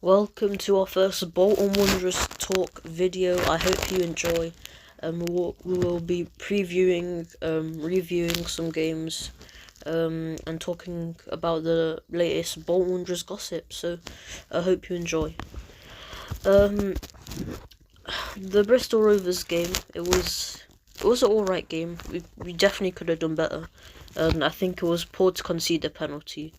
Welcome to our first Bolton Wanderers talk video. I hope you enjoy. We will be previewing, reviewing some games, and talking about the latest Bolton Wanderers gossip. So, I hope you enjoy. The Bristol Rovers game. It was an alright game. We definitely could have done better. I think it was poor to concede the penalty.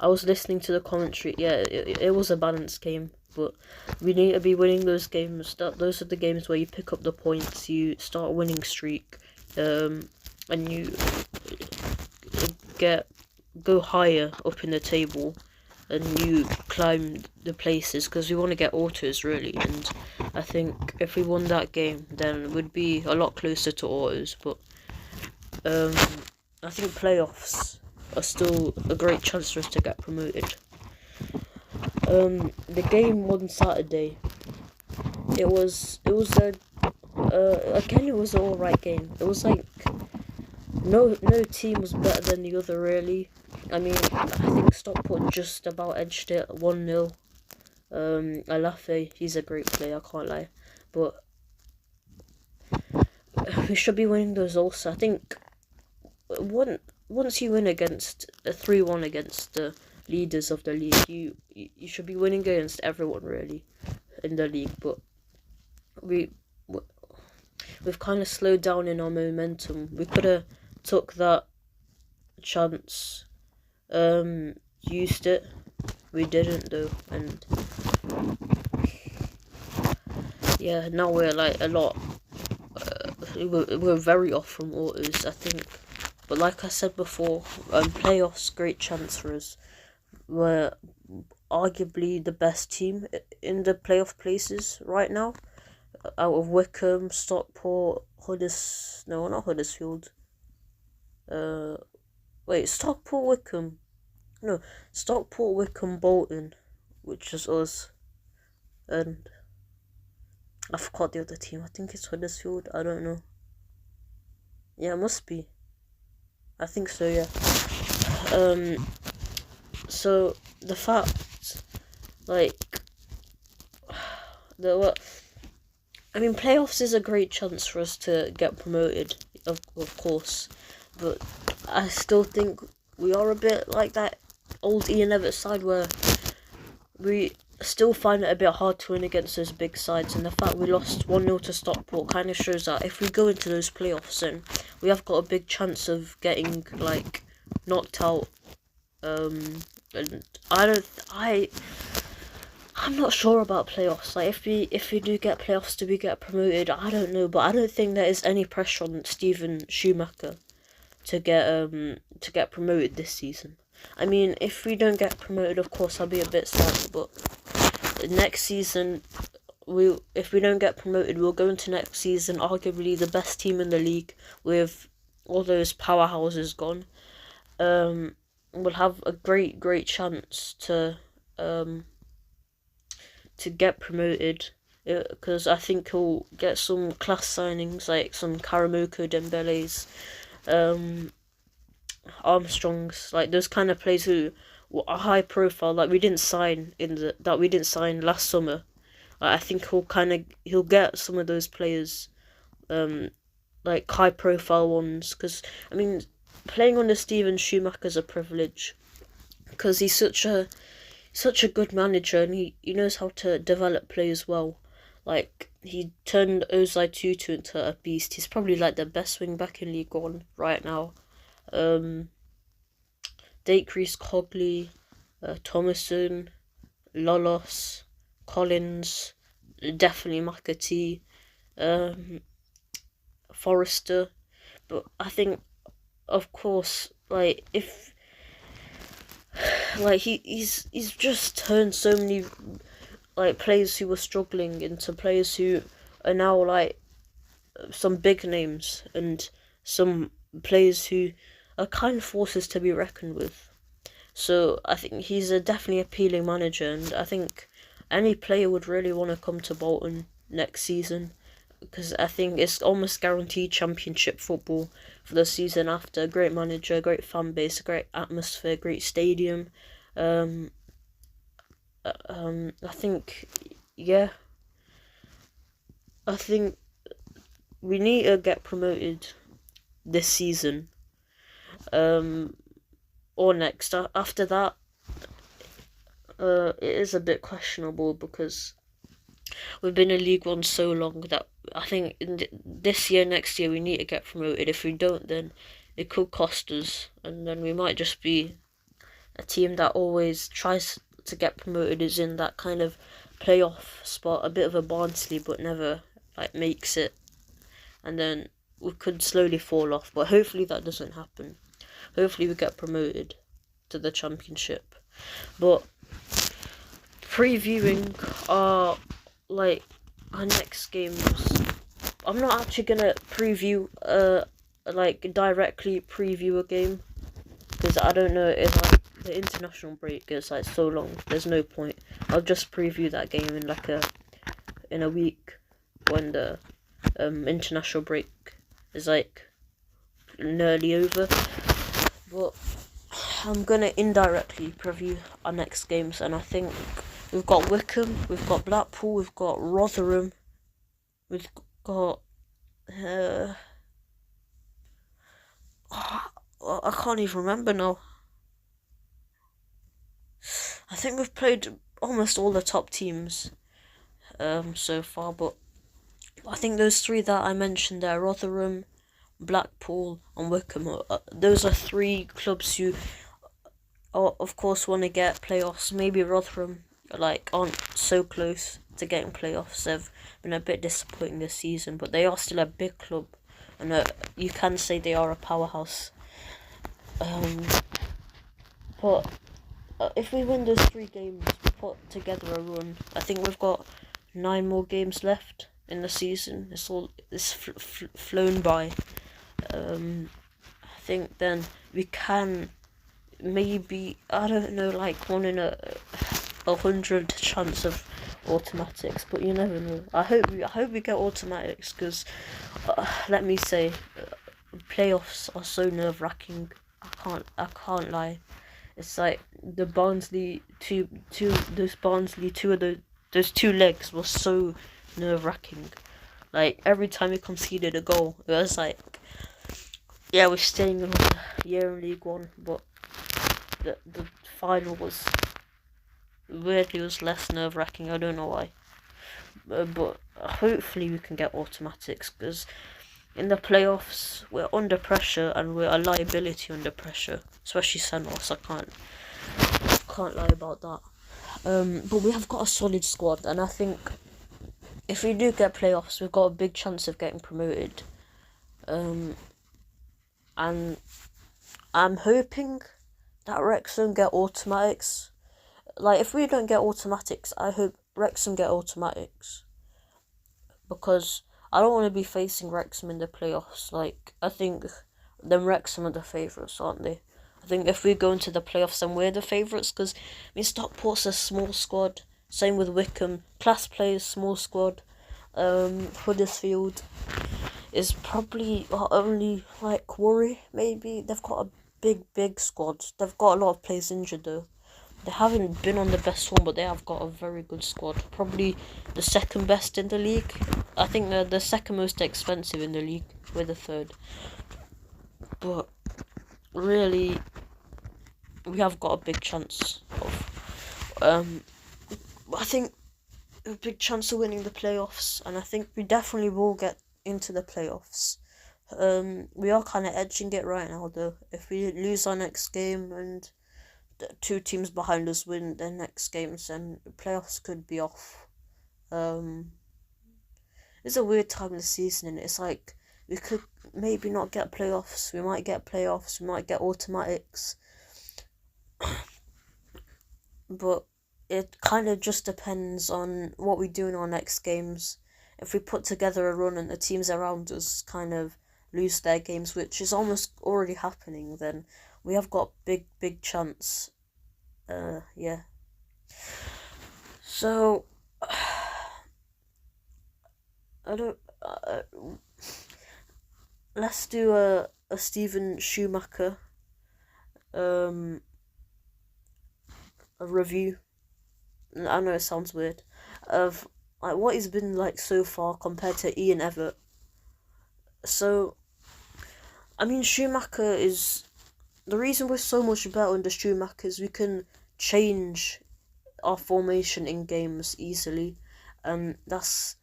I was listening to the commentary. Yeah, it was a balanced game, but we need to be winning those games. Those are the games where you pick up the points, you start a winning streak, and you go higher up in the table, and you climb the places, because we want to get autos really. And I think if we won that game, then we'd be a lot closer to autos. But I think playoffs are still a great chance for us to get promoted. The game on Saturday, it was again, it was an alright game. It was like no team was better than the other really. I mean, I think Stockport just about edged it 1-0. Alafe, he's a great player, I can't lie, but we should be winning those also. I think once you win against a 3-1 against the leaders of the league, you should be winning against everyone really in the league. But we've kind of slowed down in our momentum. We could have took that chance, used it. We didn't though, and yeah, now we're like a lot. We're very off from autos, I think. But like I said before, playoffs, great chance for us. We're arguably the best team in the playoff places right now. Out of Wickham, Stockport, not Huddersfield. Stockport, Wickham. No, Stockport, Wickham, Bolton, which is us. And I forgot the other team. I think it's Huddersfield. I don't know. Yeah, it must be. I think so, yeah. So the fact, playoffs is a great chance for us to get promoted, of course, but I still think we are a bit like that old Ian Evatt side where we still find it a bit hard to win against those big sides, and the fact we lost 1-0 to Stockport kind of shows that if we go into those playoffs, then we have got a big chance of getting knocked out. And I'm not sure about playoffs. Like if we do get playoffs, do we get promoted? I don't know, but I don't think there is any pressure on Steven Schumacher to get promoted this season. I mean, if we don't get promoted, of course I'll be a bit sad, but next season, if we don't get promoted, we'll go into next season arguably the best team in the league with all those powerhouses gone. We'll have a great chance to get promoted, because I think he'll get some class signings like some Karamoko Dembele's, Armstrongs, like those kind of players who are high profile, like we didn't sign last summer. I think he'll get some of those players, like high profile ones, because I mean, playing under Steven Schumacher is a privilege, because he's such a good manager, and he knows how to develop players well. Like, he turned Ozai Tutu into a beast. He's probably like the best wing back in League One right now. Dacrease Cogley, Thomason, Lolos, Collins, definitely McAtee, Forrester. But I think, of course, he's just turned so many players who were struggling into players who are now some big names, and some players who are kind of forces to be reckoned with. So I think he's a definitely appealing manager, and I think any player would really want to come to Bolton next season, because I think it's almost guaranteed championship football for the season after. Great manager, great fan base, great atmosphere, great stadium. Um, I think, yeah, I think we need to get promoted this season. Or next. After that, it is a bit questionable because we've been in League One so long that I think this year, next year, we need to get promoted. If we don't, then it could cost us, and then we might just be a team that always tries to get promoted, is in that kind of playoff spot, a bit of a Barnsley, but never like makes it, and then we could slowly fall off. But hopefully that doesn't happen. Hopefully we get promoted to the Championship. But previewing our our next games, I'm not actually gonna preview directly preview a game because I don't know if the international break is like so long. There's no point. I'll just preview that game in a week when the international break is like nearly over. But I'm gonna indirectly preview our next games, and I think we've got Wickham, we've got Blackpool, we've got Rotherham, we've got I can't even remember now. I think we've played almost all the top teams so far, but I think those three that I mentioned there, Rotherham, Blackpool and Wickham, those are three clubs who of course want to get playoffs. Maybe Rotherham aren't so close to getting playoffs. They've been a bit disappointing this season, but they are still a big club, and you can say they are a powerhouse. But if we win those 3 games, we put together a run. I think we've got 9 more games left in the season. It's flown by. I think then we can maybe, I don't know, like 1 in 100 chance of automatics, but you never know. I hope we get automatics because let me say, playoffs are so nerve-wracking. I can't lie. It's like the Barnsley those 2 legs were so nerve-wracking. Like every time we conceded a goal, it was like, yeah, we're staying another year in League One, but the final was less nerve-wracking. I don't know why, but hopefully we can get automatics because in the playoffs we're under pressure and we're a liability under pressure, especially Senos. I can't lie about that. But we have got a solid squad, and I think if we do get playoffs, we've got a big chance of getting promoted. And I'm hoping that Wrexham get automatics. Like, if we don't get automatics, I hope Wrexham get automatics. Because I don't want to be facing Wrexham in the playoffs. Like, I think them Wrexham are the favourites, aren't they? I think if we go into the playoffs, then we're the favourites. Because, Stockport's a small squad. Same with Wickham. Class players, small squad. Huddersfield is probably our only worry. Maybe they've got a big squad. They've got a lot of players injured though. They haven't been on the best form, but they have got a very good squad. Probably the second best in the league. I think they're the second most expensive in the league. We're the third. But really, we have got a big chance of I think a big chance of winning the playoffs, and I think we definitely will get into the playoffs. We are kind of edging it right now though. If we lose our next game and the 2 teams behind us win their next games, then the playoffs could be off. It's a weird time of the season, and it's like we could maybe not get playoffs. We might get playoffs. We might get automatics. But it kind of just depends on what we do in our next games. If we put together a run and the teams around us kind of lose their games, which is almost already happening, then we have got big chance. Yeah. So I don't. Let's do a Steven Schumacher review. I know it sounds weird, of like what he's been like so far compared to Ian Everett. So, I mean, Schumacher is the reason we're so much better under Schumacher is we can change our formation in games easily, and that's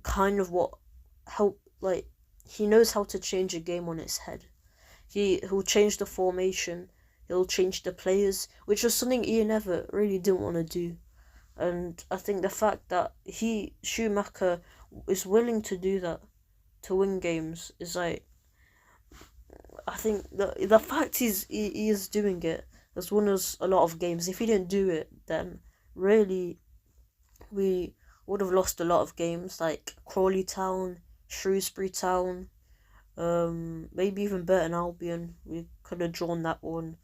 kind of what help. Like, he knows how to change a game on its head. He'll change the formation, he'll change the players, which was something Ian Everett really didn't want to do. And I think the fact that Schumacher is willing to do that to win games is like, I think the fact he is doing it has won us a lot of games. If he didn't do it, then really we would have lost a lot of games like Crawley Town, Shrewsbury Town, maybe even Burton Albion. We could have drawn that one.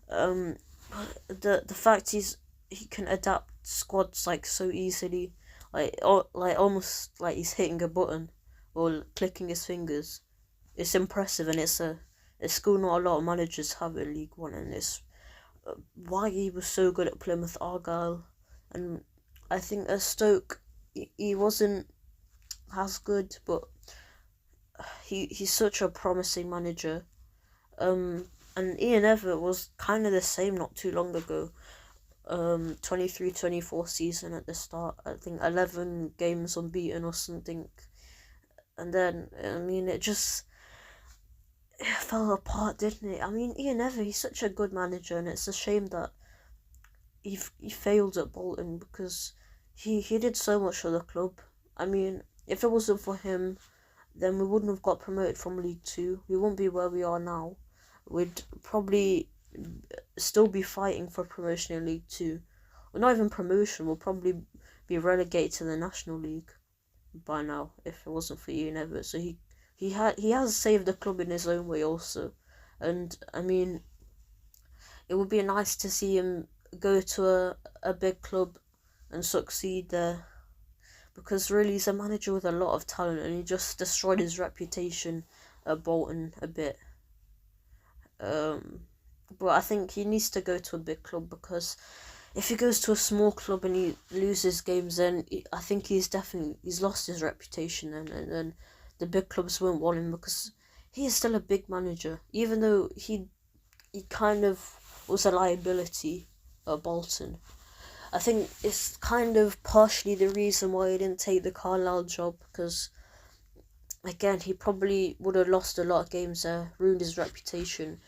The fact he can adapt squads like so easily, like almost like he's hitting a button or clicking his fingers. It's impressive, and it's a skill not a lot of managers have in League One, and it's why he was so good at Plymouth Argyle, and I think at Stoke he wasn't as good, but he's such a promising manager. And Ian Everett was kind of the same not too long ago. 23-24 season at the start, I think 11 games unbeaten or something, and then I mean it fell apart, didn't it? I mean, Ian Everett, he's such a good manager, and it's a shame that he failed at Bolton, because he did so much for the club. I mean, if it wasn't for him, then we wouldn't have got promoted from League 2. We wouldn't be where we are now. We'd probably still be fighting for promotion in League 2. Well, not even promotion, we'll probably be relegated to the National League by now if it wasn't for Ian Everett. So he has saved the club in his own way also. And I mean, it would be nice to see him go to a big club and succeed there, because really he's a manager with a lot of talent, and he just destroyed his reputation at Bolton a bit. But I think he needs to go to a big club, because if he goes to a small club and he loses games, then I think he's lost his reputation, and the big clubs won't want him, because he is still a big manager, even though he kind of was a liability at Bolton. I think it's kind of partially the reason why he didn't take the Carlisle job, because again, he probably would have lost a lot of games there, ruined his reputation.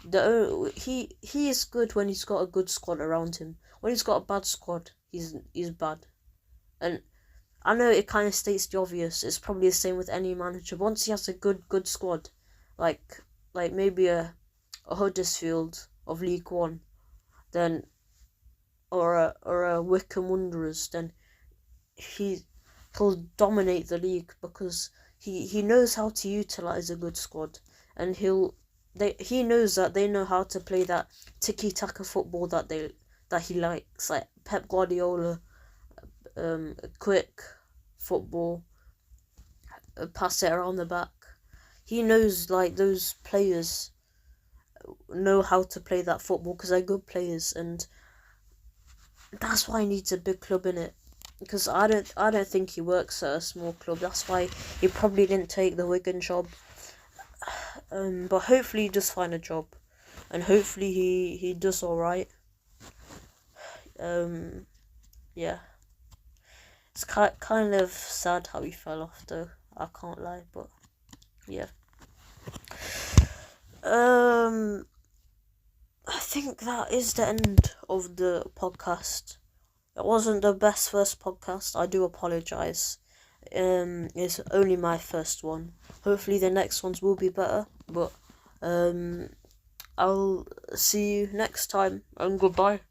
He is good when he's got a good squad around him. When he's got a bad squad, he's bad. And I know it kind of states the obvious. It's probably the same with any manager. Once he has a good squad, like maybe a Huddersfield of League One, then or a Wycombe Wanderers, then he'll dominate the league, because he knows how to utilize a good squad, and he knows that they know how to play that tiki-taka football that he likes, like Pep Guardiola, quick football, pass it around the back. He knows like those players know how to play that football because they're good players, and that's why he needs a big club in it. Because I don't think he works at a small club. That's why he probably didn't take the Wigan job. But hopefully he does find a job, and hopefully he does all right. Yeah, it's kind of sad how he fell off, though. I can't lie, but yeah. I think that is the end of the podcast. It wasn't the best first podcast. I do apologise. It's only my first one. Hopefully the next ones will be better. But I'll see you next time, and goodbye.